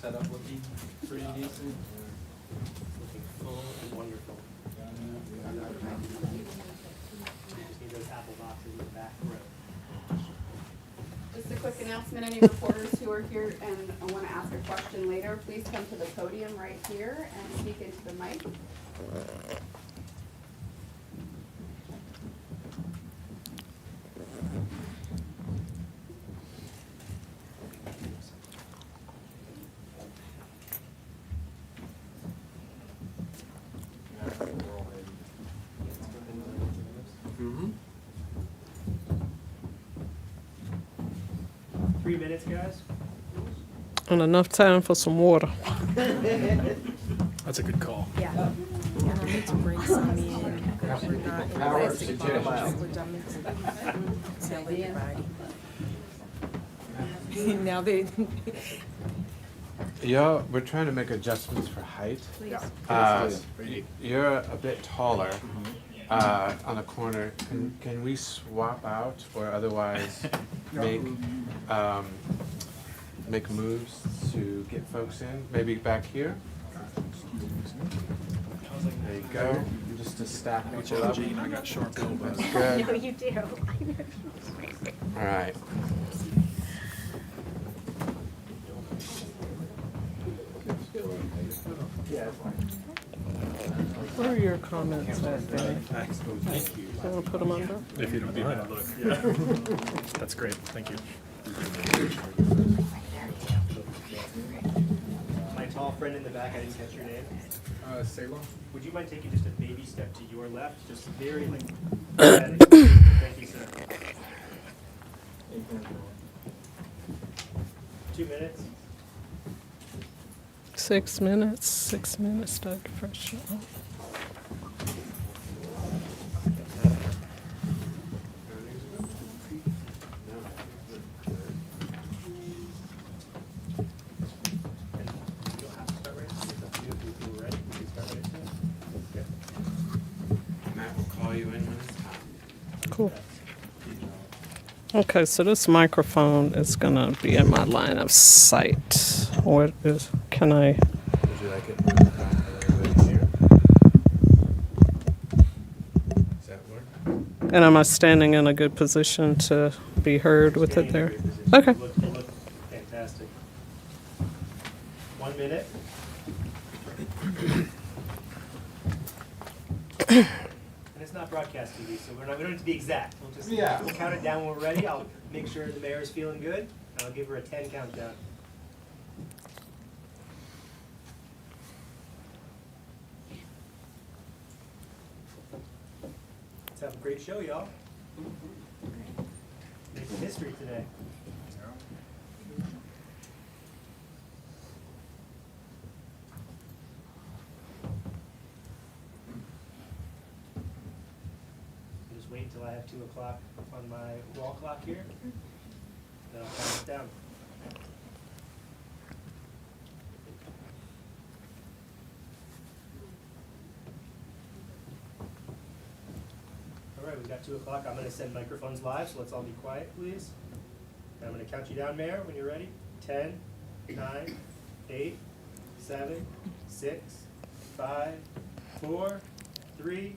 setup looking pretty decent. Looking full and wonderful. Just need those apple boxes in the back row. Just a quick announcement, any reporters who are here and want to ask a question later, please come to the podium right here and speak into the mic. Mm-hmm. 3 minutes, guys. And enough time for some water. That's a good call. Yeah. And I need to bring some in. Because we're not in plastic bottles. We're done to tell everybody. Now they, Yeah, we're trying to make adjustments for height. You're a bit taller on the corner. Can we swap out or otherwise make moves to get folks in? Maybe back here? There you go. Just to stack each other up. Gene, I got sharp elbows. That's good. no, you do. All right. What are your comments at, Danny? Thank you. You want to put them under? If you don't mind, look. Yeah. That's great. Thank you. My tall friend in the back, I didn't catch your name. Salem? Would you mind taking just a baby step to your left? Just very like. Thank you, sir. 2 minutes. 6 minutes. 6 minutes, Dr. Fresh. You don't have to start right now. It's up to you if you're ready. We can start right now. Okay. Matt will call you in when it's time. Cool. Okay, so this microphone is gonna be in my line of sight. What is, can I, Would you like it moved back a little bit here? Does that work? and am I standing in a good position to be heard with it there? Okay. You look fantastic. 1 minute. And it's not broadcast TV, so we don't have to be exact. We'll count it down when we're ready. I'll make sure the mayor's feeling good, and I'll give her a 10 countdown. Let's have a great show, y'all. Making history today. Just wait until I have 2 o'clock on my wall clock here. Then I'll count it down. All right, we've got 2 o'clock. I'm gonna send microphones live, so let's all be quiet, please. And I'm gonna count you down, Mayor, when you're ready. 10, 9, 8, 7, 6, 5, 4, 3.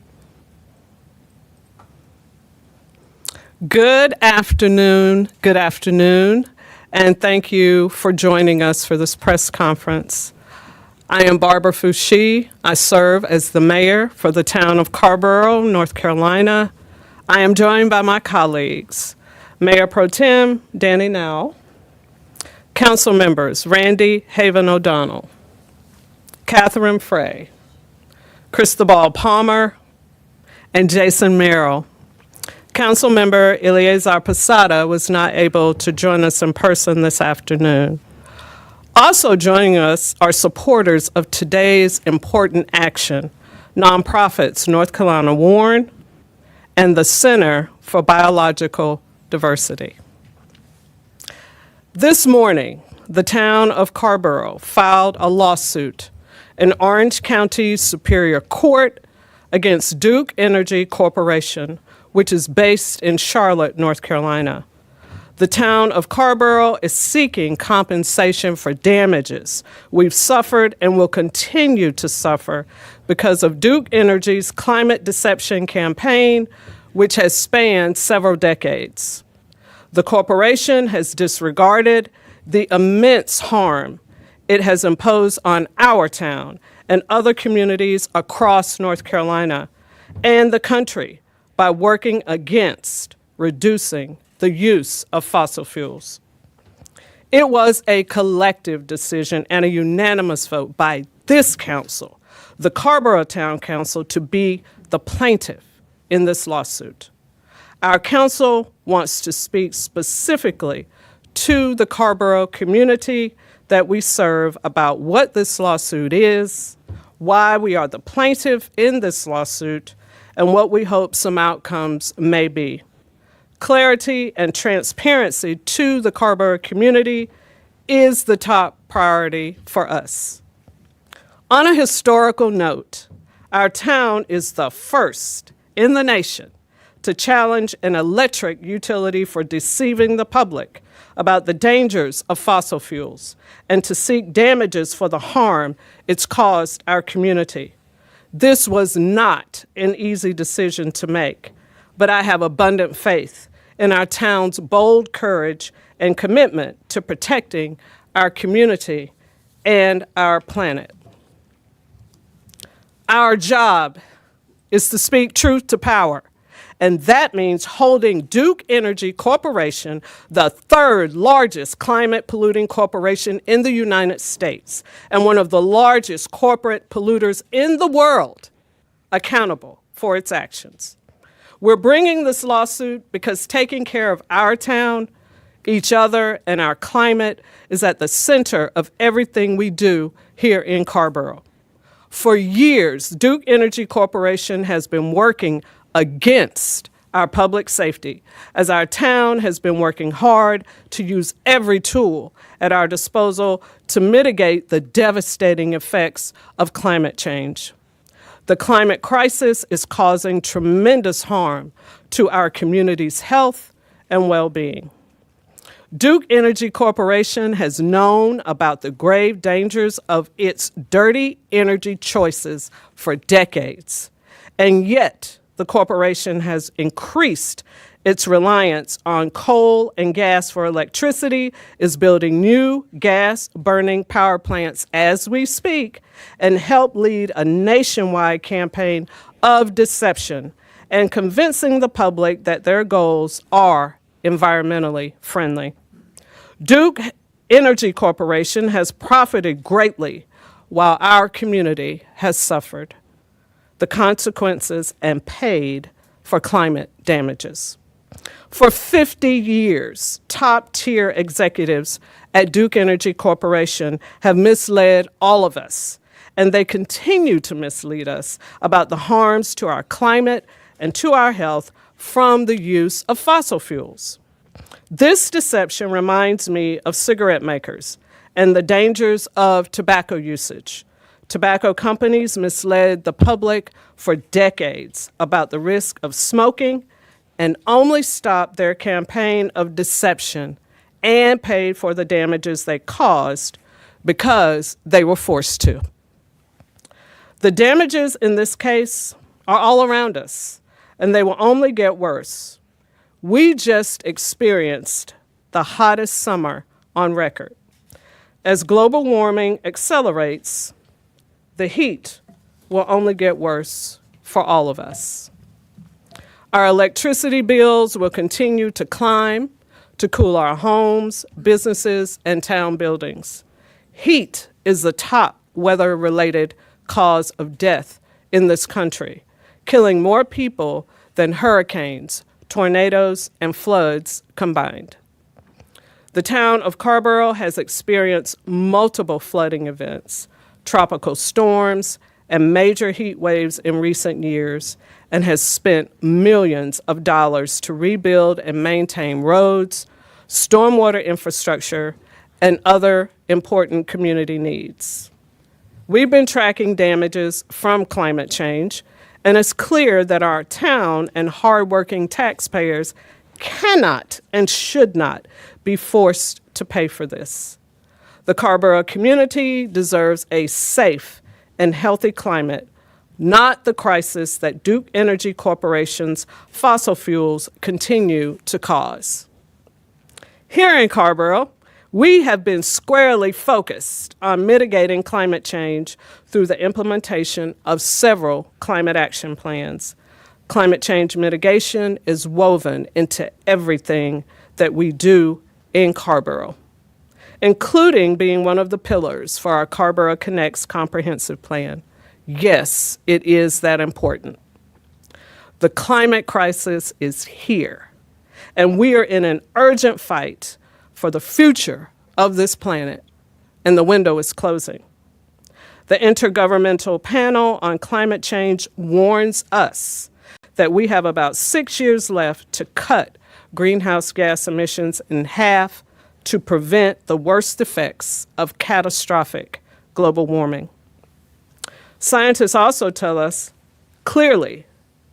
Good afternoon, and thank you for joining us for this press conference. I am Barbara Foushee. I serve as the mayor for the town of Carrboro, North Carolina. I am joined by my colleagues, Mayor Pro Tem Danny Nowell, council members Randy Haven O'Donnell, Catherine Frey, Cristobal Palmer, and Jason Merrill. Councilmember Eleazar Posada was not able to join us in person this afternoon. Also joining us are supporters of today's important action, nonprofits North Carolina Warren and the Center for Biological Diversity. This morning, the town of Carrboro filed a lawsuit in Orange County Superior Court against Duke Energy Corporation, which is based in Charlotte, North Carolina. The town of Carrboro is seeking compensation for damages we've suffered and will continue to suffer because of Duke Energy's climate deception campaign, which has spanned several decades. The corporation has disregarded the immense harm it has imposed on our town and other communities across North Carolina and the country by working against reducing the use of fossil fuels. It was a collective decision and a unanimous vote by this council, the Carrboro Town Council, to be the plaintiff in this lawsuit. Our council wants to speak specifically to the Carrboro community that we serve about what this lawsuit is, why we are the plaintiff in this lawsuit, and what we hope some outcomes may be. Clarity and transparency to the Carrboro community is the top priority for us. On a historical note, our town is the first in the nation to challenge an electric utility for deceiving the public about the dangers of fossil fuels and to seek damages for the harm it's caused our community. This was not an easy decision to make, but I have abundant faith in our town's bold courage and commitment to protecting our community and our planet. Our job is to speak truth to power, and that means holding Duke Energy Corporation, the third largest climate polluting corporation in the United States and one of the largest corporate polluters in the world, accountable for its actions. We're bringing this lawsuit because taking care of our town, each other, and our climate is at the center of everything we do here in Carrboro. For years, Duke Energy Corporation has been working against our public safety, as our town has been working hard to use every tool at our disposal to mitigate the devastating effects of climate change. The climate crisis is causing tremendous harm to our community's health and well-being. Duke Energy Corporation has known about the grave dangers of its dirty energy choices for decades, and yet the corporation has increased its reliance on coal and gas for electricity, is building new gas-burning power plants as we speak, and help lead a nationwide campaign of deception and convincing the public that their goals are environmentally friendly. Duke Energy Corporation has profited greatly while our community has suffered the consequences and paid for climate damages. For 50 years, top-tier executives at Duke Energy Corporation have misled all of us, and they continue to mislead us about the harms to our climate and to our health from the use of fossil fuels. This deception reminds me of cigarette makers and the dangers of tobacco usage. Tobacco companies misled the public for decades about the risk of smoking and only stopped their campaign of deception and paid for the damages they caused because they were forced to. The damages in this case are all around us, and they will only get worse. We just experienced the hottest summer on record. As global warming accelerates, the heat will only get worse for all of us. Our electricity bills will continue to climb to cool our homes, businesses, and town buildings. Heat is the top weather-related cause of death in this country, killing more people than hurricanes, tornadoes, and floods combined. The town of Carrboro has experienced multiple flooding events, tropical storms, and major heat waves in recent years, and has spent millions of dollars to rebuild and maintain roads, stormwater infrastructure, and other important community needs. We've been tracking damages from climate change, and it's clear that our town and hardworking taxpayers cannot and should not be forced to pay for this. The Carrboro community deserves a safe and healthy climate, not the crisis that Duke Energy Corporation's fossil fuels continue to cause. Here in Carrboro, we have been squarely focused on mitigating climate change through the implementation of several climate action plans. Climate change mitigation is woven into everything that we do in Carrboro, including being one of the pillars for our Carrboro Connects comprehensive plan. Yes, it is that important. The climate crisis is here, and we are in an urgent fight for the future of this planet, and the window is closing. The Intergovernmental Panel on Climate Change warns us that we have about 6 years left to cut greenhouse gas emissions in half to prevent the worst effects of catastrophic global warming. Scientists also tell us clearly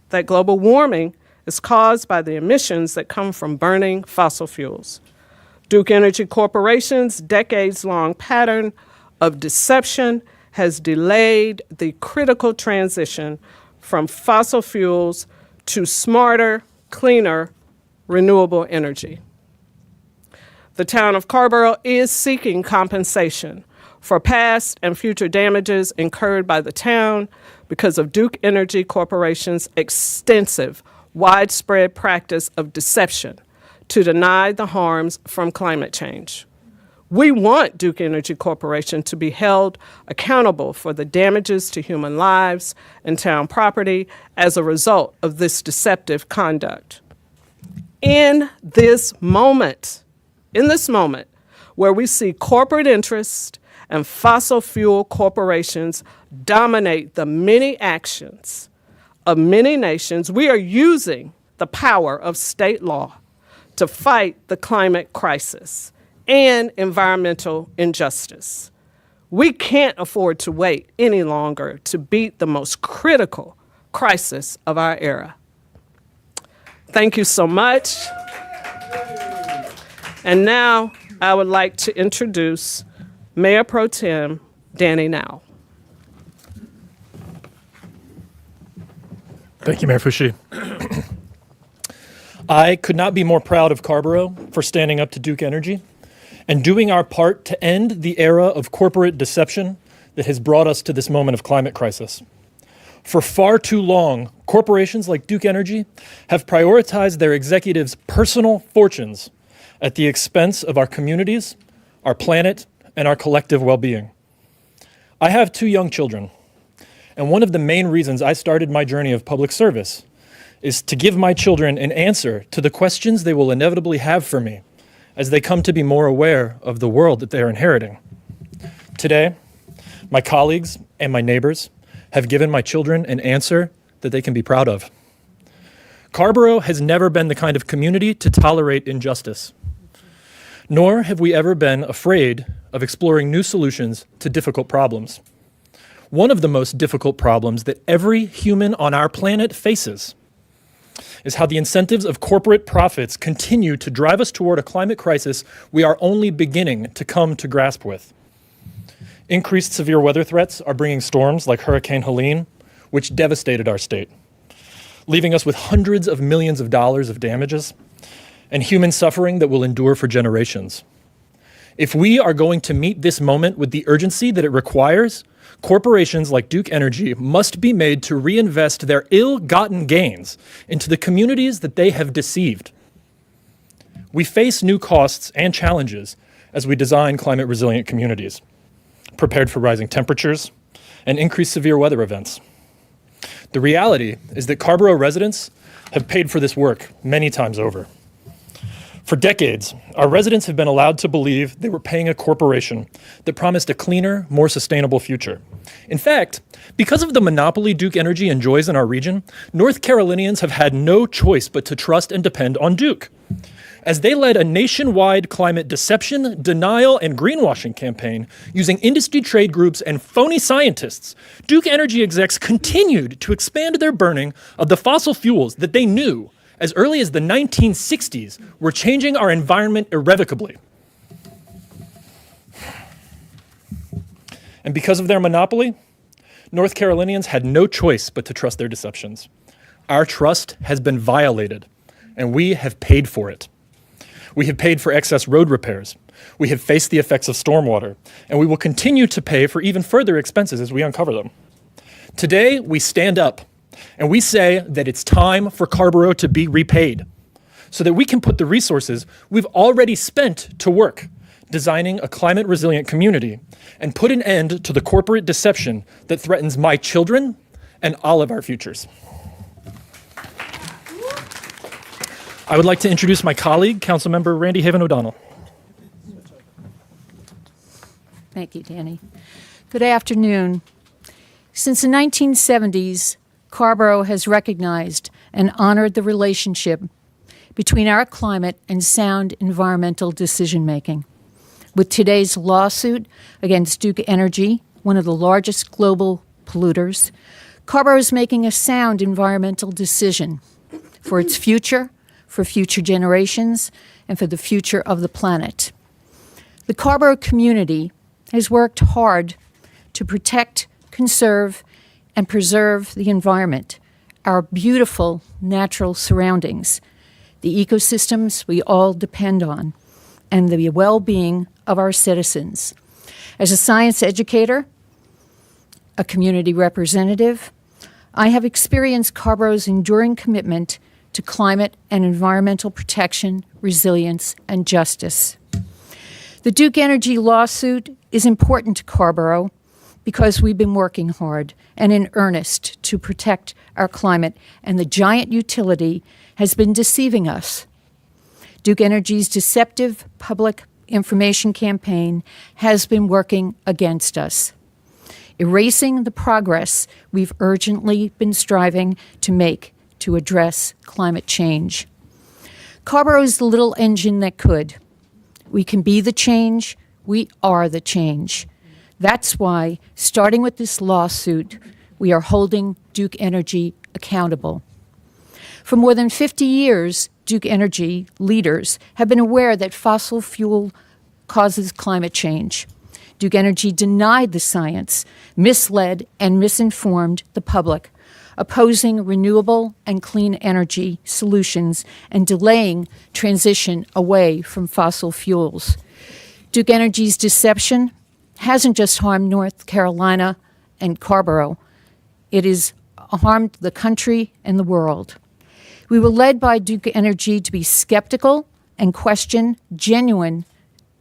that global warming is caused by the emissions that come from burning fossil fuels. Duke Energy Corporation's decades-long pattern of deception has delayed the critical transition from fossil fuels to smarter, cleaner, renewable energy. The town of Carrboro is seeking compensation for past and future damages incurred by the town because of Duke Energy Corporation's extensive, widespread practice of deception to deny the harms from climate change. We want Duke Energy Corporation to be held accountable for the damages to human lives and town property as a result of this deceptive conduct. In this moment where we see corporate interest and fossil fuel corporations dominate the many actions of many nations, we are using the power of state law to fight the climate crisis and environmental injustice. We can't afford to wait any longer to beat the most critical crisis of our era. Thank you so much. And now I would like to introduce Mayor Pro Tem Danny Now. Thank you, Mayor Foushee. I could not be more proud of Carrboro for standing up to Duke Energy and doing our part to end the era of corporate deception that has brought us to this moment of climate crisis. For far too long, corporations like Duke Energy have prioritized their executives' personal fortunes at the expense of our communities, our planet, and our collective well-being. I have 2 young children, and one of the main reasons I started my journey of public service is to give my children an answer to the questions they will inevitably have for me as they come to be more aware of the world that they are inheriting. Today, my colleagues and my neighbors have given my children an answer that they can be proud of. Carrboro has never been the kind of community to tolerate injustice, nor have we ever been afraid of exploring new solutions to difficult problems. One of the most difficult problems that every human on our planet faces is how the incentives of corporate profits continue to drive us toward a climate crisis we are only beginning to come to grasp with. Increased severe weather threats are bringing storms like Hurricane Helene, which devastated our state, leaving us with hundreds of millions of dollars of damages and human suffering that will endure for generations. If we are going to meet this moment with the urgency that it requires, corporations like Duke Energy must be made to reinvest their ill-gotten gains into the communities that they have deceived. We face new costs and challenges as we design climate-resilient communities, prepared for rising temperatures and increased severe weather events. The reality is that Carrboro residents have paid for this work many times over. For decades, our residents have been allowed to believe they were paying a corporation that promised a cleaner, more sustainable future. In fact, because of the monopoly Duke Energy enjoys in our region, North Carolinians have had no choice but to trust and depend on Duke. As they led a nationwide climate deception, denial, and greenwashing campaign using industry trade groups and phony scientists, Duke Energy execs continued to expand their burning of the fossil fuels that they knew as early as the 1960s, were changing our environment irrevocably. And because of their monopoly, North Carolinians had no choice but to trust their deceptions. Our trust has been violated, and we have paid for it. We have paid for excess road repairs. We have faced the effects of stormwater, and we will continue to pay for even further expenses as we uncover them. Today, we stand up, and we say that it's time for Carrboro to be repaid, so that we can put the resources we've already spent to work, designing a climate-resilient community, and put an end to the corporate deception that threatens my children and all of our futures. I would like to introduce my colleague, Councilmember Randy Haven O'Donnell. Thank you, Danny. Good afternoon. Since the 1970s, Carrboro has recognized and honored the relationship between our climate and sound environmental decision-making. With today's lawsuit against Duke Energy, one of the largest global polluters, Carrboro is making a sound environmental decision for its future, for future generations, and for the future of the planet. The Carrboro community has worked hard to protect, conserve, and preserve the environment, our beautiful natural surroundings, the ecosystems we all depend on, and the well-being of our citizens. As a science educator, a community representative, I have experienced Carrboro's enduring commitment to climate and environmental protection, resilience, and justice. The Duke Energy lawsuit is important to Carrboro because we've been working hard and in earnest to protect our climate, and the giant utility has been deceiving us. Duke Energy's deceptive public information campaign has been working against us, erasing the progress we've urgently been striving to make to address climate change. Carrboro is the little engine that could. We can be the change. We are the change. That's why, starting with this lawsuit, we are holding Duke Energy accountable. For more than 50 years, Duke Energy leaders have been aware that fossil fuel causes climate change. Duke Energy denied the science, misled and misinformed the public, opposing renewable and clean energy solutions and delaying transition away from fossil fuels. Duke Energy's deception hasn't just harmed North Carolina and Carrboro. It has harmed the country and the world. We were led by Duke Energy to be skeptical and question genuine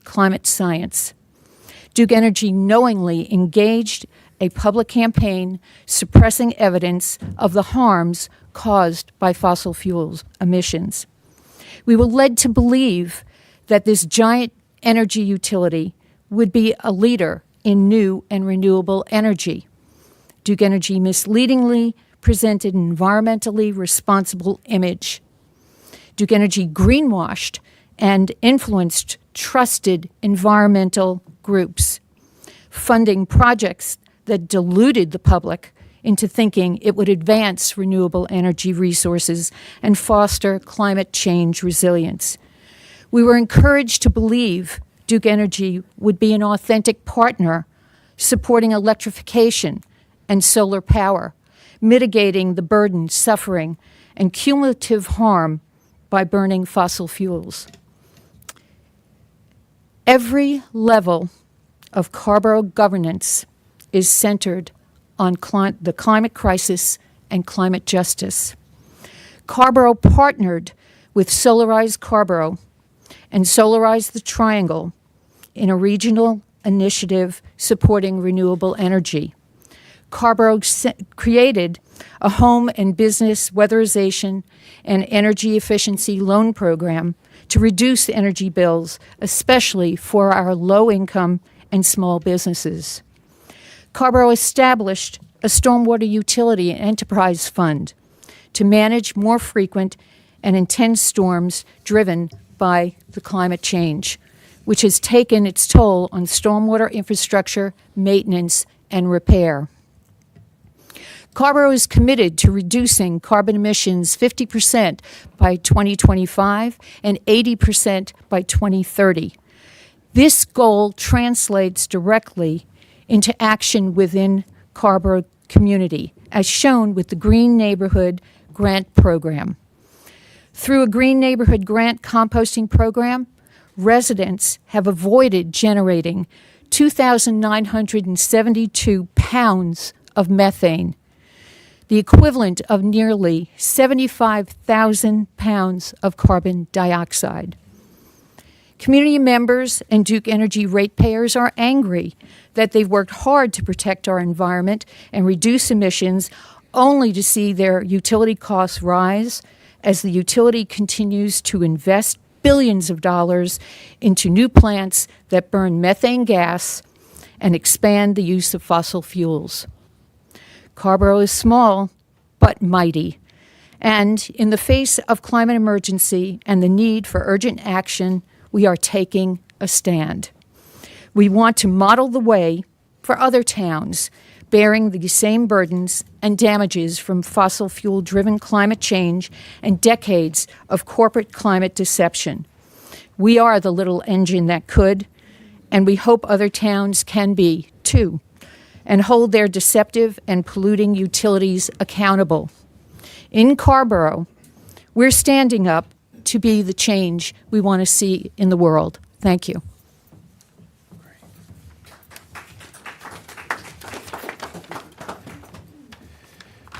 climate science. Duke Energy knowingly engaged a public campaign suppressing evidence of the harms caused by fossil fuels emissions. We were led to believe that this giant energy utility would be a leader in new and renewable energy. Duke Energy misleadingly presented an environmentally responsible image. Duke Energy greenwashed and influenced trusted environmental groups, funding projects that deluded the public into thinking it would advance renewable energy resources and foster climate change resilience. We were encouraged to believe Duke Energy would be an authentic partner supporting electrification and solar power, mitigating the burden, suffering, and cumulative harm by burning fossil fuels. Every level of Carrboro governance is centered on the climate crisis and climate justice. Carrboro partnered with Solarize Carrboro and Solarize the Triangle in a regional initiative supporting renewable energy. Carrboro created a home and business weatherization and energy efficiency loan program to reduce energy bills, especially for our low-income and small businesses. Carrboro established a stormwater utility enterprise fund to manage more frequent and intense storms driven by the climate change, which has taken its toll on stormwater infrastructure, maintenance, and repair. Carrboro is committed to reducing carbon emissions 50% by 2025 and 80% by 2030. This goal translates directly into action within Carrboro community, as shown with the Green Neighborhood Grant Program. Through a Green Neighborhood Grant composting program, residents have avoided generating 2,972 pounds of methane, the equivalent of nearly 75,000 pounds of carbon dioxide. Community members and Duke Energy ratepayers are angry that they've worked hard to protect our environment and reduce emissions, only to see their utility costs rise as the utility continues to invest billions of dollars into new plants that burn methane gas and expand the use of fossil fuels. Carrboro is small, but mighty. And in the face of climate emergency and the need for urgent action, we are taking a stand. We want to model the way for other towns bearing the same burdens and damages from fossil fuel-driven climate change and decades of corporate climate deception. We are the little engine that could, and we hope other towns can be, too, and hold their deceptive and polluting utilities accountable. In Carrboro, we're standing up to be the change we want to see in the world. Thank you.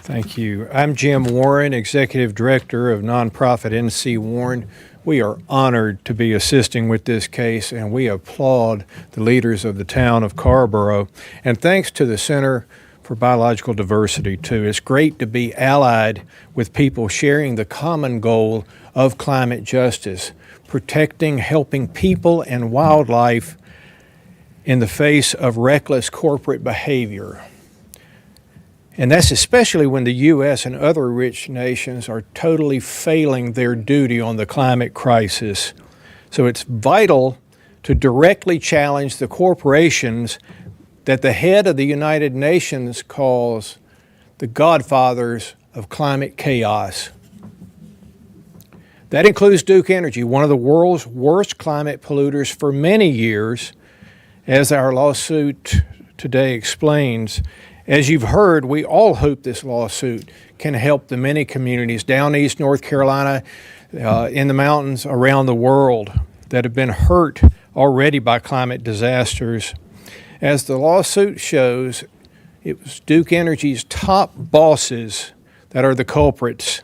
Thank you. I'm Jim Warren, Executive Director of nonprofit NC Warren. We are honored to be assisting with this case, and we applaud the leaders of the town of Carrboro. And thanks to the Center for Biological Diversity, too. It's great to be allied with people sharing the common goal of climate justice, protecting, helping people and wildlife in the face of reckless corporate behavior. And that's especially when the U.S. and other rich nations are totally failing their duty on the climate crisis. So it's vital to directly challenge the corporations that the head of the United Nations calls the godfathers of climate chaos. That includes Duke Energy, one of the world's worst climate polluters for many years, as our lawsuit today explains. As you've heard, we all hope this lawsuit can help the many communities down East North Carolina, in the mountains around the world that have been hurt already by climate disasters. As the lawsuit shows, it was Duke Energy's top bosses that are the culprits.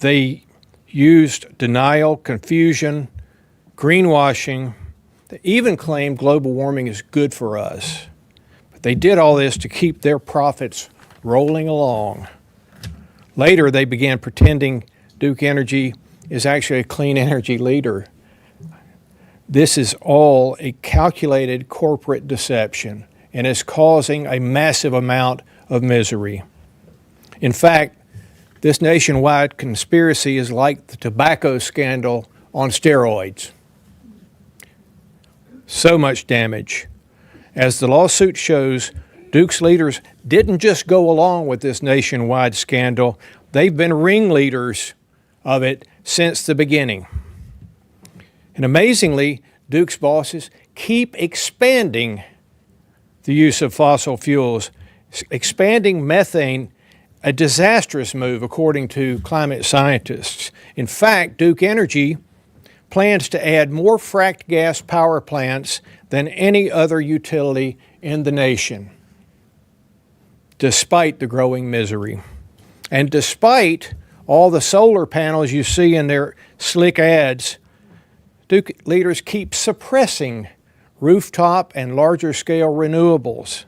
They used denial, confusion, greenwashing. They even claimed global warming is good for us. They did all this to keep their profits rolling along. Later, they began pretending Duke Energy is actually a clean energy leader. This is all a calculated corporate deception, and is causing a massive amount of misery. In fact, this nationwide conspiracy is like the tobacco scandal on steroids. So much damage. As the lawsuit shows, Duke's leaders didn't just go along with this nationwide scandal. They've been ringleaders of it since the beginning. And amazingly, Duke's bosses keep expanding the use of fossil fuels, expanding methane, a disastrous move according to climate scientists. In fact, Duke Energy plans to add more fracked gas power plants than any other utility in the nation, despite the growing misery. And despite all the solar panels you see in their slick ads, Duke leaders keep suppressing rooftop and larger scale renewables.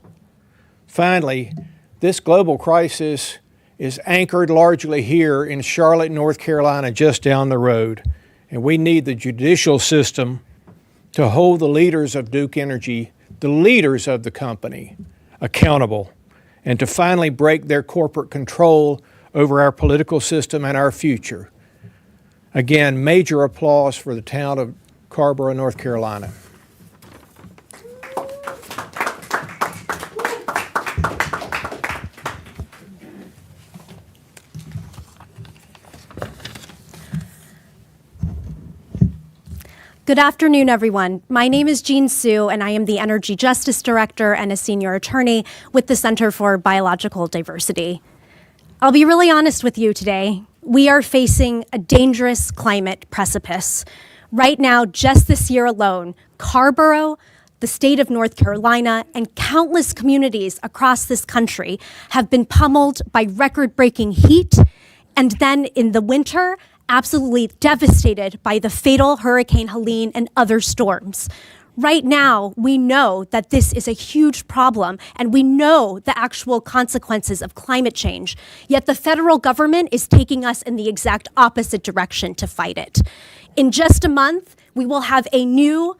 Finally, this global crisis is anchored largely here in Charlotte, North Carolina, just down the road. And we need the judicial system to hold the leaders of Duke Energy, the leaders of the company, accountable, and to finally break their corporate control over our political system and our future. Again, major applause for the town of Carrboro, North Carolina. Good afternoon, everyone. My name is Jean Sue, and I am the Energy Justice Director and a senior attorney with the Center for Biological Diversity. I'll be really honest with you today. We are facing a dangerous climate precipice. Right now, just this year alone, Carrboro, the state of North Carolina, and countless communities across this country have been pummeled by record-breaking heat, and then in the winter, absolutely devastated by the fatal Hurricane Helene and other storms. Right now, we know that this is a huge problem, and we know the actual consequences of climate change, yet the federal government is taking us in the exact opposite direction to fight it. In just a month, we will have a new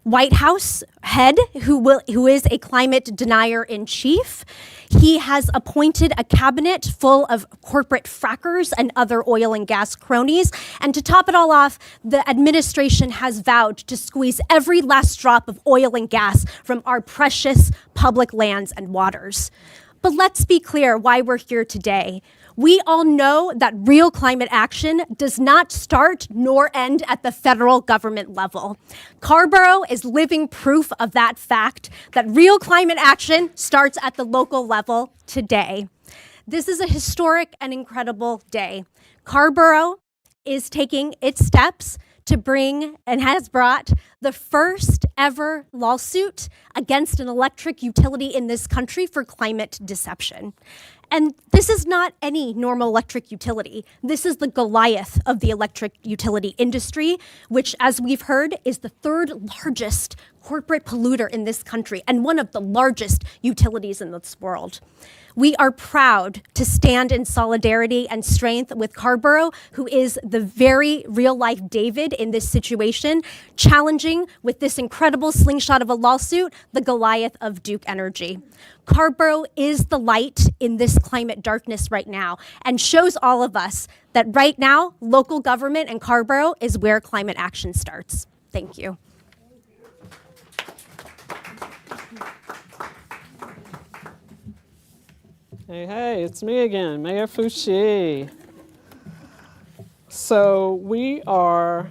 White House head who is a climate denier in chief. He has appointed a cabinet full of corporate frackers and other oil and gas cronies. And to top it all off, the administration has vowed to squeeze every last drop of oil and gas from our precious public lands and waters. But let's be clear why we're here today. We all know that real climate action does not start nor end at the federal government level. Carrboro is living proof of that fact, that real climate action starts at the local level today. This is a historic and incredible day. Carrboro is taking its steps to bring and has brought the first ever lawsuit against an electric utility in this country for climate deception. And this is not any normal electric utility. This is the Goliath of the electric utility industry, which, as we've heard, is the third largest corporate polluter in this country and one of the largest utilities in this world. We are proud to stand in solidarity and strength with Carrboro, who is the very real-life David in this situation, challenging with this incredible slingshot of a lawsuit, the Goliath of Duke Energy. Carrboro is the light in this climate darkness right now and shows all of us that right now, local government and Carrboro is where climate action starts. Thank you. Hey, it's me again, Mayor Foushee. So we are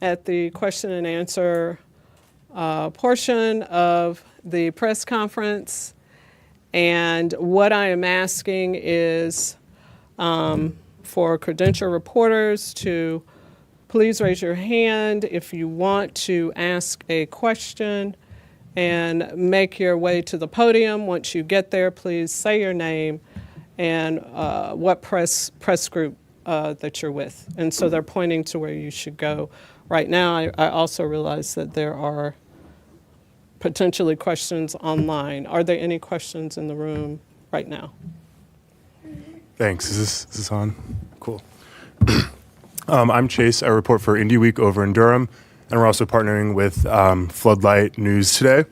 at the question and answer portion of the press conference. And what I am asking is for credential reporters to please raise your hand if you want to ask a question, and make your way to the podium. Once you get there, please say your name and what press group that you're with. And so they're pointing to where you should go. Right now, I also realize that there are potentially questions online. Are there any questions in the room right now? Thanks. Is this on? Cool. I'm Chase. I report for Indie Week over in Durham. And we're also partnering with Floodlight News today.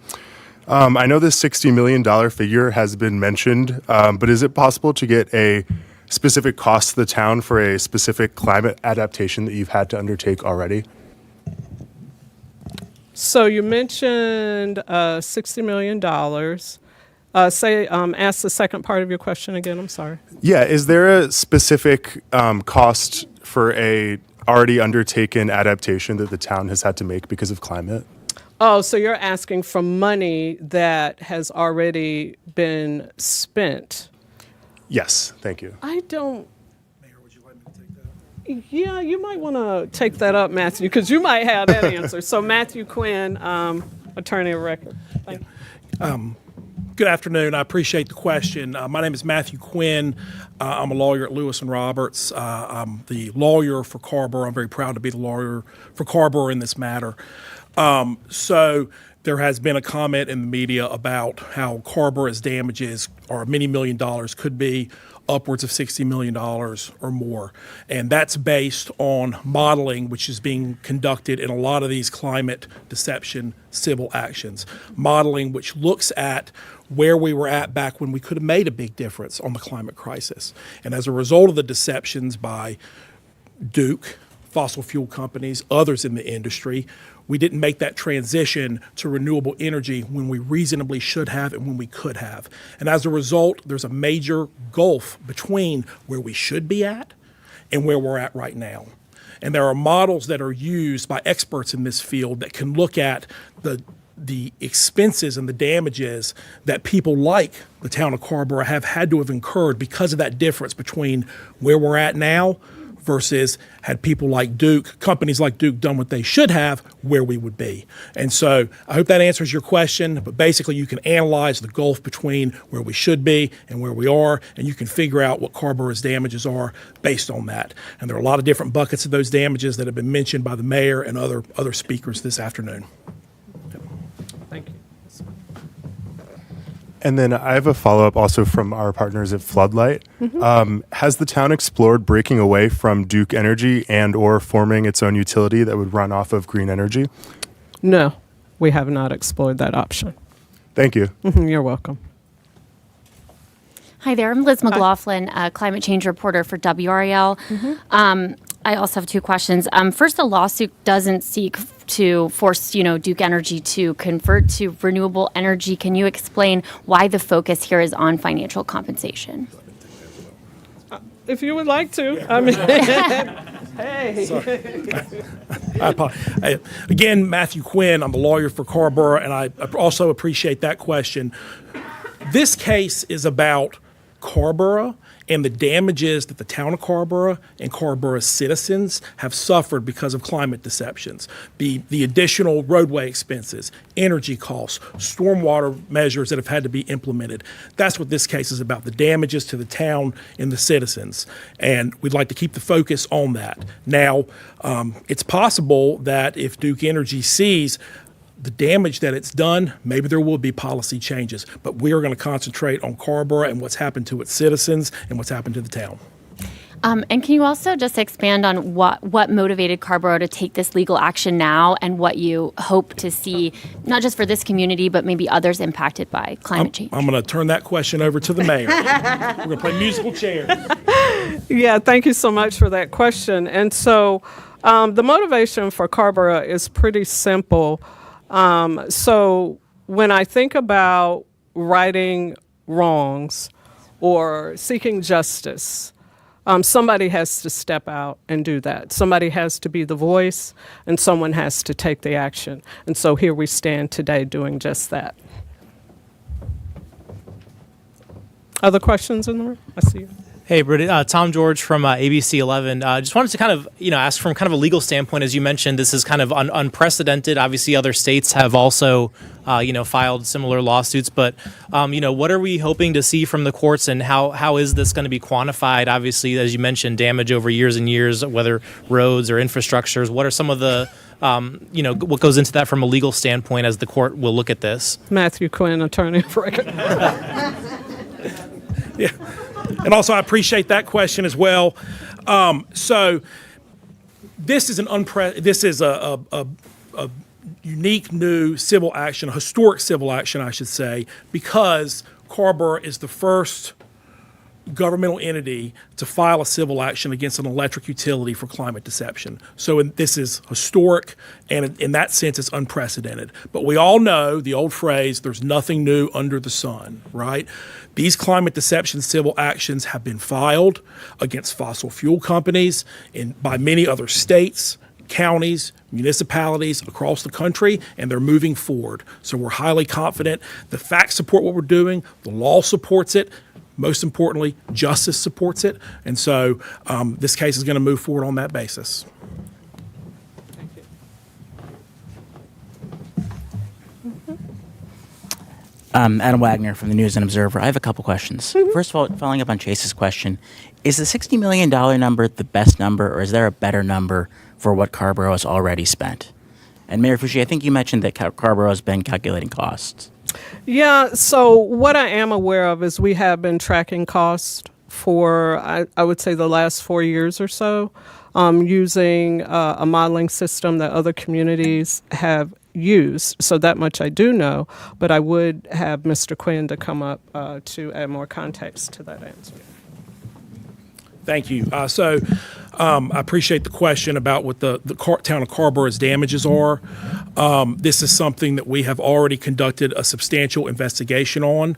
I know this $60 million figure has been mentioned, but is it possible to get a specific cost to the town for a specific climate adaptation that you've had to undertake already? So you mentioned $60 million. Ask the second part of your question again, I'm sorry. Yeah, is there a specific cost for a already undertaken adaptation that the town has had to make because of climate? Oh, so you're asking for money that has already been spent? Yes, thank you. I don't. Mayor, would you like me to take that? Yeah, you might want to take that up, Matthew, because you might have that answer. So Matthew Quinn, attorney of record. Thank you. Good afternoon. I appreciate the question. My name is Matthew Quinn. I'm a lawyer at Lewis & Roberts. I'm the lawyer for Carrboro. I'm very proud to be the lawyer for Carrboro in this matter. So there has been a comment in the media about how Carrboro's damages are many million dollars, could be upwards of $60 million or more. And that's based on modeling which is being conducted in a lot of these climate deception civil actions. Modeling which looks at where we were at back when we could have made a big difference on the climate crisis. And as a result of the deceptions by Duke, fossil fuel companies, others in the industry, we didn't make that transition to renewable energy when we reasonably should have and when we could have. And as a result, there's a major gulf between where we should be at and where we're at right now. And there are models that are used by experts in this field that can look at the expenses and the damages that people like the town of Carrboro have had to have incurred because of that difference between where we're at now versus had people like Duke, companies like Duke done what they should have, where we would be. And so I hope that answers your question, but basically you can analyze the gulf between where we should be and where we are, and you can figure out what Carrboro's damages are based on that. And there are a lot of different buckets of those damages that have been mentioned by the mayor and other speakers this afternoon. Thank you. And then I have a follow-up also from our partners at Floodlight. Has the town explored breaking away from Duke Energy and or forming its own utility that would run off of green energy? No, we have not explored that option. Thank you. You're welcome. Hi there, I'm Liz McLaughlin, climate change reporter for WRAL. I also have two questions. First, the lawsuit doesn't seek to force, Duke Energy to convert to renewable energy. Can you explain why the focus here is on financial compensation? If you would like to. I mean, hey. I apologize. Again, Matthew Quinn, I'm the lawyer for Carrboro, and I also appreciate that question. This case is about Carrboro and the damages that the town of Carrboro and Carrboro's citizens have suffered because of climate deceptions. The additional roadway expenses, energy costs, stormwater measures that have had to be implemented. That's what this case is about, the damages to the town and the citizens. And we'd like to keep the focus on that. Now, it's possible that if Duke Energy sees the damage that it's done, maybe there will be policy changes, but we are going to concentrate on Carrboro and what's happened to its citizens and what's happened to the town. And can you also just expand on what motivated Carrboro to take this legal action now and what you hope to see, not just for this community, but maybe others impacted by climate change? I'm going to turn that question over to the mayor. We're going to play musical chairs. Yeah, thank you so much for that question. And so the motivation for Carrboro is pretty simple. So when I think about righting wrongs or seeking justice, somebody has to step out and do that. Somebody has to be the voice, and someone has to take the action. And so here we stand today doing just that. Other questions in the room? I see you. Hey, Brittany, Tom George from ABC 11. Just wanted to kind of, ask from kind of a legal standpoint, as you mentioned, this is kind of unprecedented. Obviously, other states have also, filed similar lawsuits. But, what are we hoping to see from the courts, and how is this going to be quantified? Obviously, as you mentioned, damage over years and years, whether roads or infrastructures. What are some of the, what goes into that from a legal standpoint as the court will look at this? Matthew Quinn, attorney of record. Yeah. And also, I appreciate that question as well. So, this is a unique new civil action, a historic civil action, I should say, because Carrboro is the first governmental entity to file a civil action against an electric utility for climate deception. So this is historic, and in that sense, it's unprecedented. But we all know the old phrase, there's nothing new under the sun, right? These climate deception civil actions have been filed against fossil fuel companies by many other states, counties, municipalities across the country, and they're moving forward. So we're highly confident. The facts support what we're doing. The law supports it. Most importantly, justice supports it. And so this case is going to move forward on that basis. Thank you. Adam Wagner from the News and Observer. I have a couple questions. First of all, following up on Chase's question, is the $60 million number the best number, or is there a better number for what Carrboro has already spent? And Mayor Fouché, I think you mentioned that Carrboro has been calculating costs. Yeah, so what I am aware of is we have been tracking costs for, I would say, the last 4 years or so, using a modeling system that other communities have used. So that much I do know, but I would have Mr. Quinn to come up to add more context to that answer. Thank you. I appreciate the question about what the town of Carrboro's damages are. This is something that we have already conducted a substantial investigation on.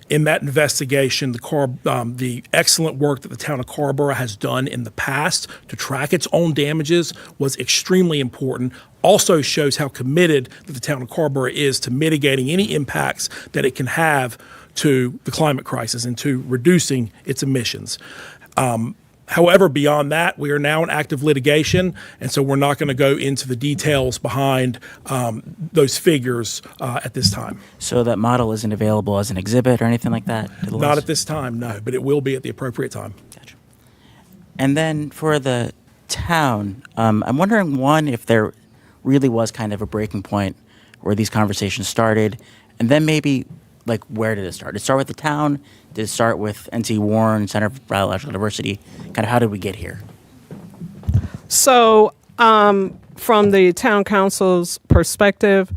In that investigation, the excellent work that the town of Carrboro has done in the past to track its own damages was extremely important. Also shows how committed that the town of Carrboro is to mitigating any impacts that it can have to the climate crisis and to reducing its emissions. However, beyond that, we are now in active litigation, and so we're not going to go into the details behind those figures at this time. So that model isn't available as an exhibit or anything like that? Not at this time, no, but it will be at the appropriate time. Gotcha. And then for the town, I'm wondering, one, if there really was kind of a breaking point where these conversations started, and then maybe, like, where did it start? Did it start with the town? Did it start with NC Warren, Center for Biological Diversity? Kind of how did we get here? So, from the town council's perspective,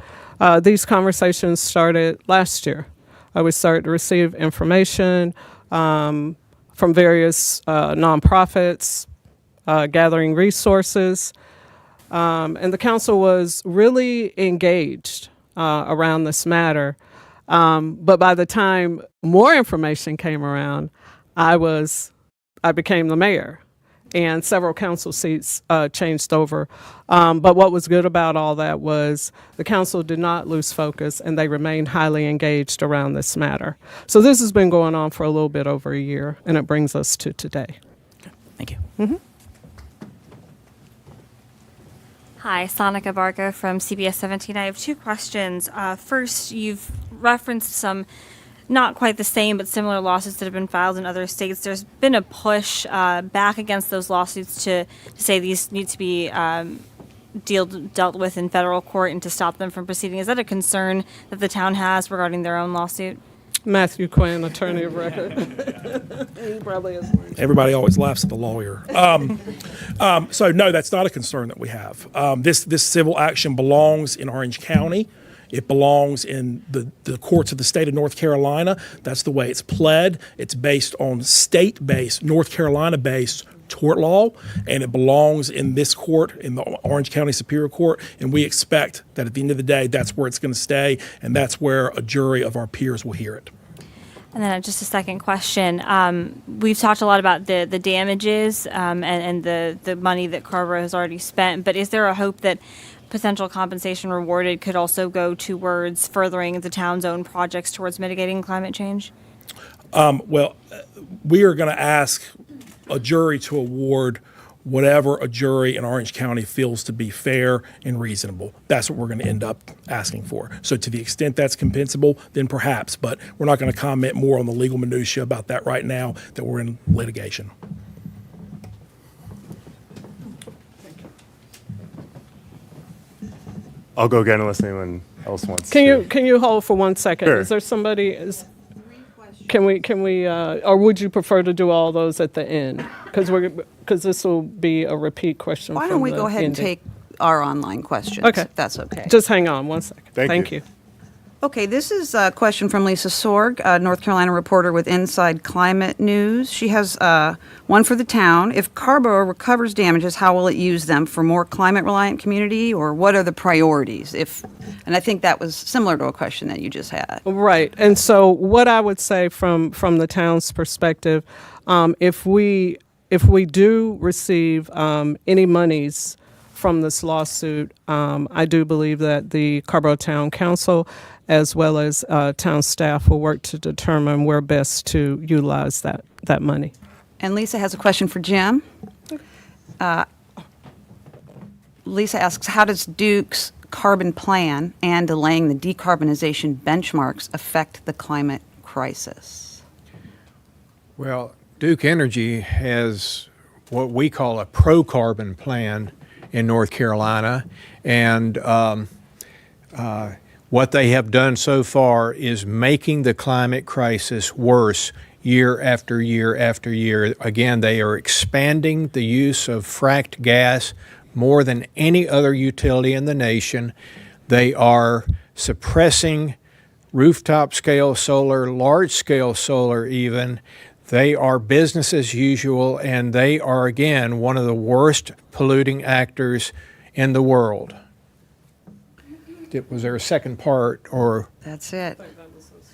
these conversations started last year. We started to receive information from various nonprofits, gathering resources, and the council was really engaged around this matter. But by the time more information came around, I became the mayor, and several council seats changed over. But what was good about all that was the council did not lose focus, and they remained highly engaged around this matter. So this has been going on for a little bit over a year, and it brings us to today. Thank you. Mm-hmm. Hi, Sonica Barca from CBS 17. I have two questions. First, you've referenced some not quite the same but similar lawsuits that have been filed in other states. There's been a push back against those lawsuits to say these need to be dealt with in federal court and to stop them from proceeding. Is that a concern that the town has regarding their own lawsuit? Matthew Quinn, attorney of record. He probably is. Everybody always laughs at the lawyer. So no, that's not a concern that we have. This civil action belongs in Orange County. It belongs in the courts of the state of North Carolina. That's the way it's pled. It's based on state-based, North Carolina-based tort law, and it belongs in this court, in the Orange County Superior Court, and we expect that at the end of the day, that's where it's going to stay, and that's where a jury of our peers will hear it. And then just a second question. We've talked a lot about the damages and the money that Carrboro has already spent, but is there a hope that potential compensation rewarded could also go towards furthering the town's own projects towards mitigating climate change? Well, we are going to ask a jury to award whatever a jury in Orange County feels to be fair and reasonable. That's what we're going to end up asking for. So to the extent that's compensable, then perhaps, but we're not going to comment more on the legal minutia about that right now that we're in litigation. I'll go again unless anyone else wants Can to. can you hold for 1 second? Sure. Is there somebody? Can we or would you prefer to do all those at the end? Because this will be a repeat question. Why from don't we the go ahead and ending. take our online questions? Okay, If that's okay. Just hang on 1 second. Thank you. Okay, this is a question from Lisa Sorg, a North Carolina reporter with Inside Climate News. She has one for the town. If Carrboro recovers damages, how will it use them for more climate-reliant community, or what are the priorities? And I think that was similar to a question that you just had. Right. And so what I would say from the town's perspective, if we do receive any monies from this lawsuit, I do believe that the Carrboro Town Council as well as town staff will work to determine where best to utilize that money. And Lisa has a question for Jim. Lisa asks, how does Duke's carbon plan and delaying the decarbonization benchmarks affect the climate crisis? Well, Duke Energy has what we call a pro-carbon plan in North Carolina, and what they have done so far is making the climate crisis worse year after year after year. Again, they are expanding the use of fracked gas more than any other utility in the nation. They are suppressing rooftop scale solar, large scale solar even. They are business as usual, and they are, again, one of the worst polluting actors in the world. Was there a second part or? That's it.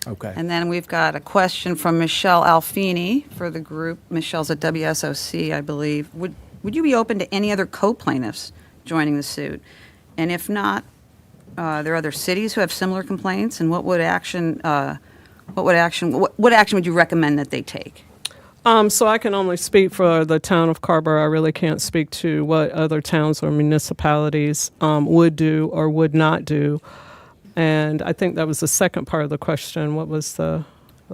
Okay. And then we've got a question from Michelle Alfini for the group. Michelle's at WSOC, I believe. Would you be open to any other co-plaintiffs joining the suit? And if not, there are other cities who have similar complaints, and what action would you recommend that they take? So I can only speak for the town of Carrboro. I really can't speak to what other towns or municipalities would do or would not do. And I think that was the second part of the question. What was the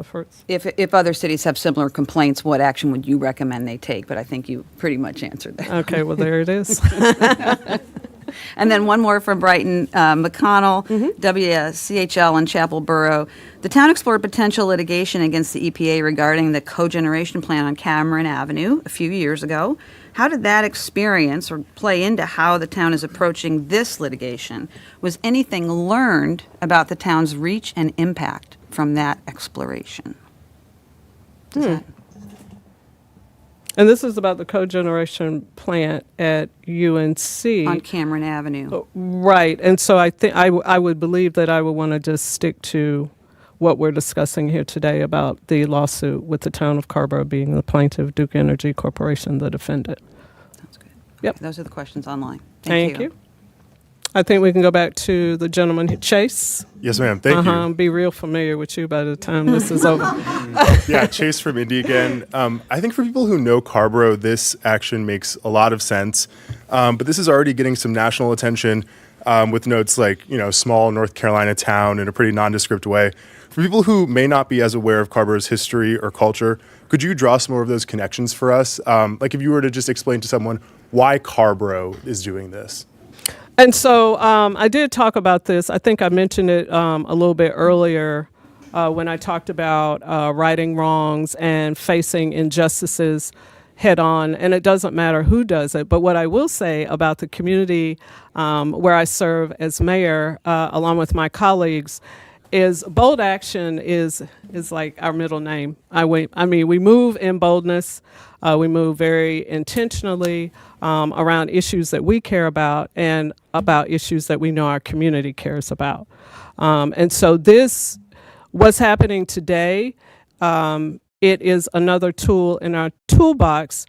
first? If other cities have similar complaints, what action would you recommend they take? But I think you pretty much answered that. Okay, well, there it is. And then one more from Brighton McConnell, WCHL in Chapel Borough. The town explored potential litigation against the EPA regarding the cogeneration plant on Cameron Avenue a few years ago. How did that experience or play into how the town is approaching this litigation? Was anything learned about the town's reach and impact from that exploration? And this is about the cogeneration plant at UNC. On Cameron Avenue. Right. And so I think I would believe that I would want to just stick to what we're discussing here today about the lawsuit with the town of Carrboro being the plaintiff, Duke Energy Corporation, the defendant. Sounds good. Yep. Okay, those are the questions online. Thank you. I think we can go back to the gentleman here, Chase. Yes, ma'am. Thank you. Be real familiar with you by the time this is over. Yeah, Chase from Indy again. I think for people who know Carrboro, this action makes a lot of sense. But this is already getting some national attention with notes like, small North Carolina town in a pretty nondescript way. For people who may not be as aware of Carrboro's history or culture, could you draw some more of those connections for us? Like if you were to just explain to someone why Carrboro is doing this. And so I did talk about this. I think I mentioned it a little bit earlier when I talked about righting wrongs and facing injustices head on. And it doesn't matter who does it. But what I will say about the community where I serve as mayor, along with my colleagues, is bold action is like our middle name. We move in boldness. We move very intentionally around issues that we care about and about issues that we know our community cares about. And so what's happening today, it is another tool in our toolbox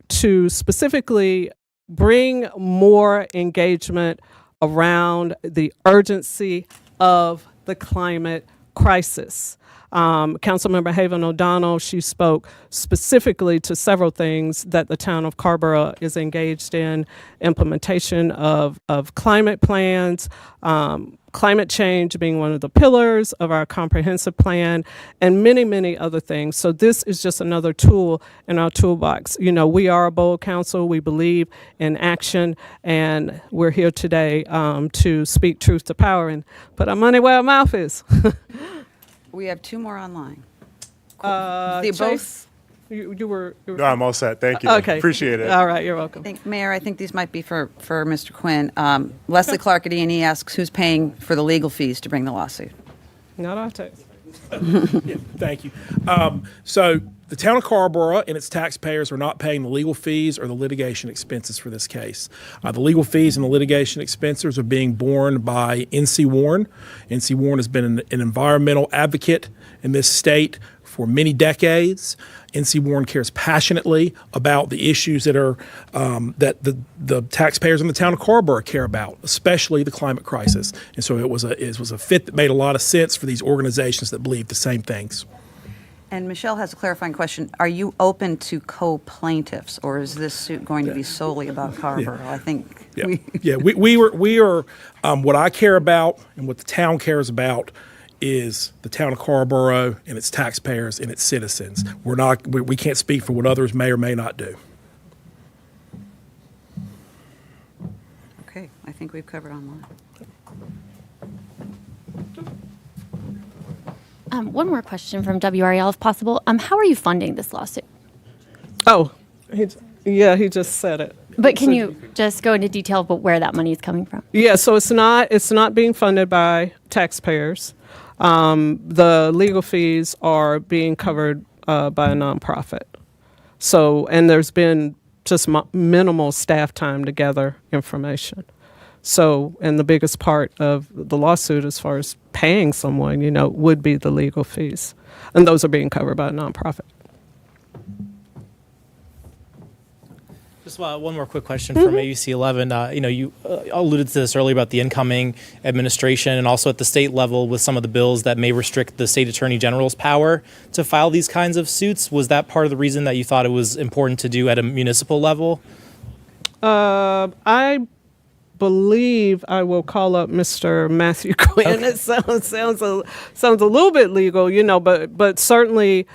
to specifically bring more engagement around the urgency of the climate crisis. Councilmember Haven O'Donnell, she spoke specifically to several things that the town of Carrboro is engaged in: implementation of climate plans, climate change being one of the pillars of our comprehensive plan, and many, many other things. So this is just another tool in our toolbox. We are a bold council. We believe in action, and we're here today to speak truth to power and put our money where our mouth is. We have two more online. Chase, you were. No, I'm all set. Thank you. Okay. Appreciate it. All right, you're welcome. Mayor, I think these might be for Mr. Quinn. Leslie Clark at E&E asks who's paying for the legal fees to bring the lawsuit. Not our tax. Yeah, thank you. So the town of Carrboro and its taxpayers are not paying the legal fees or the litigation expenses for this case. The legal fees and the litigation expenses are being borne by NC Warren. NC Warren has been an environmental advocate in this state for many decades. NC Warren cares passionately about the issues that are that the taxpayers in the town of Carrboro care about, especially the climate crisis. And so it was a fit that made a lot of sense for these organizations that believe the same things. And Michelle has a clarifying question. Are you open to co-plaintiffs, or is this suit going to be solely about Carrboro? I think we are what I care about and what the town cares about is the town of Carrboro and its taxpayers and its citizens. We can't speak for what others may or may not do. Okay, I think we've covered online. One more question from WREL, if possible. How are you funding this lawsuit? Oh, he just said it. But can you just go into detail about where that money is coming from? Yeah, so it's not being funded by taxpayers. The legal fees are being covered by a nonprofit. So, and there's been just minimal staff time to gather information. So, and the biggest part of the lawsuit as far as paying someone, would be the legal fees. And those are being covered by a nonprofit. Just one more quick question from ABC 11. You alluded to this earlier about the incoming administration and also at the state level with some of the bills that may restrict the state attorney general's power to file these kinds of suits. Was that part of the reason that you thought it was important to do at a municipal level? I believe I will call up Mr. Matthew Quinn. Okay. It sounds a little bit legal, but certainly.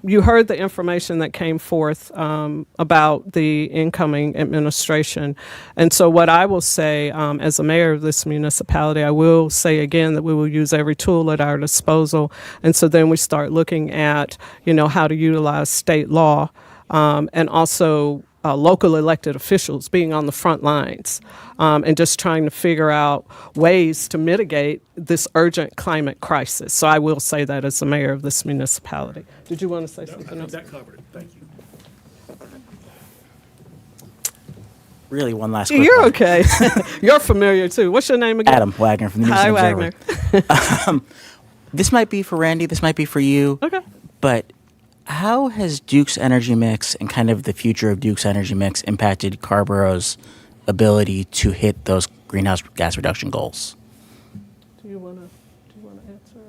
You heard the information that came forth about the incoming administration. And so what I will say as a mayor of this municipality, I will say again that we will use every tool at our disposal. And so then we start looking at, how to utilize state law and also local elected officials being on the front lines and just trying to figure out ways to mitigate this urgent climate crisis. So I will say that as the mayor of this municipality. Did you want to say something else? That covered it. Thank you. Really, one last quick You're one. okay. You're familiar too. What's your name again? Adam Wagner from the News Hi, and Observer. Wagner. This might be for Randy. This might be for you. Okay. But how has Duke's energy mix and kind of the future of Duke's energy mix impacted Carrboro's ability to hit those greenhouse gas reduction goals? Do you want to answer?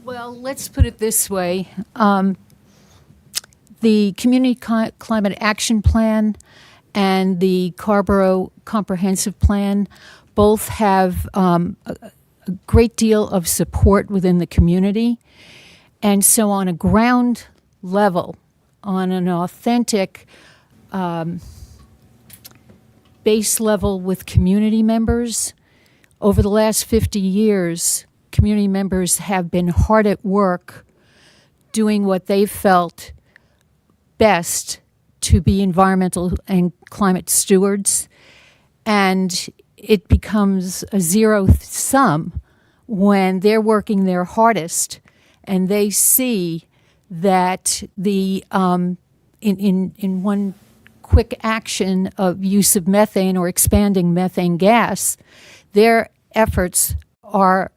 Well, let's put it this way. The Community Climate Action Plan and the Carrboro Comprehensive Plan both have a great deal of support within the community. And so on a ground level, on an authentic base level with community members, over the last 50 years, community members have been hard at work doing what they felt best to be environmental and climate stewards. And it becomes a zero sum when they're working their hardest and they see that the in one quick action of use of methane or expanding methane gas, their efforts are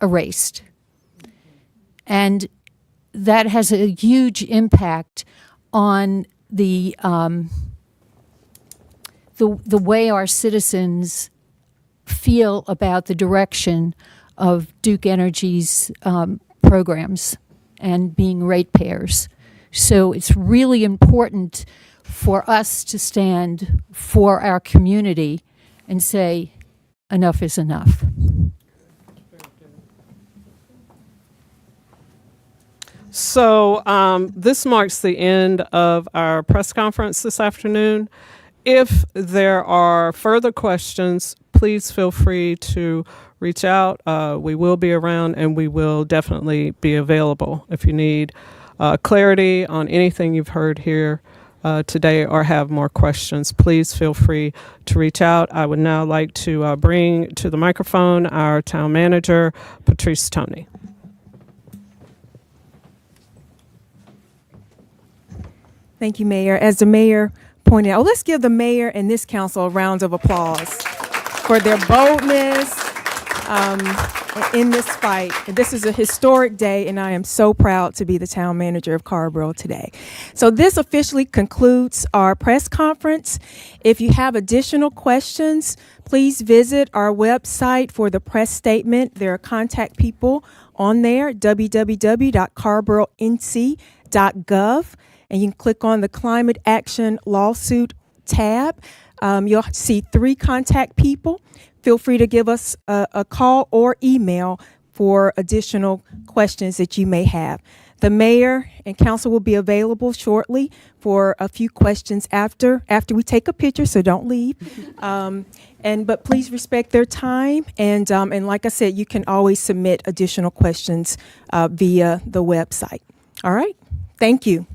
erased. And that has a huge impact on the way our citizens feel about the direction of Duke Energy's programs and being ratepayers. So it's really important for us to stand for our community and say, enough is enough. So this marks the end of our press conference this afternoon. If there are further questions, please feel free to reach out. We will be around and we will definitely be available if you need clarity on anything you've heard here today or have more questions. Please feel free to reach out. I would now like to bring to the microphone our town manager, Patrice Toney. Thank you, Mayor. As the mayor pointed out, let's give the mayor and this council a round of applause for their boldness in this fight. This is a historic day, and I am so proud to be the town manager of Carrboro today. So this officially concludes our press conference. If you have additional questions, please visit our website for the press statement. There are contact people on there, www.carrboro.nc.gov. And you can click on the Climate Action Lawsuit tab. You'll see 3 contact people. Feel free to give us a call or email for additional questions that you may have. The mayor and council will be available shortly for a few questions after we take a picture, so don't leave. But please respect their time. And like I said, you can always submit additional questions via the website. All right. Thank you.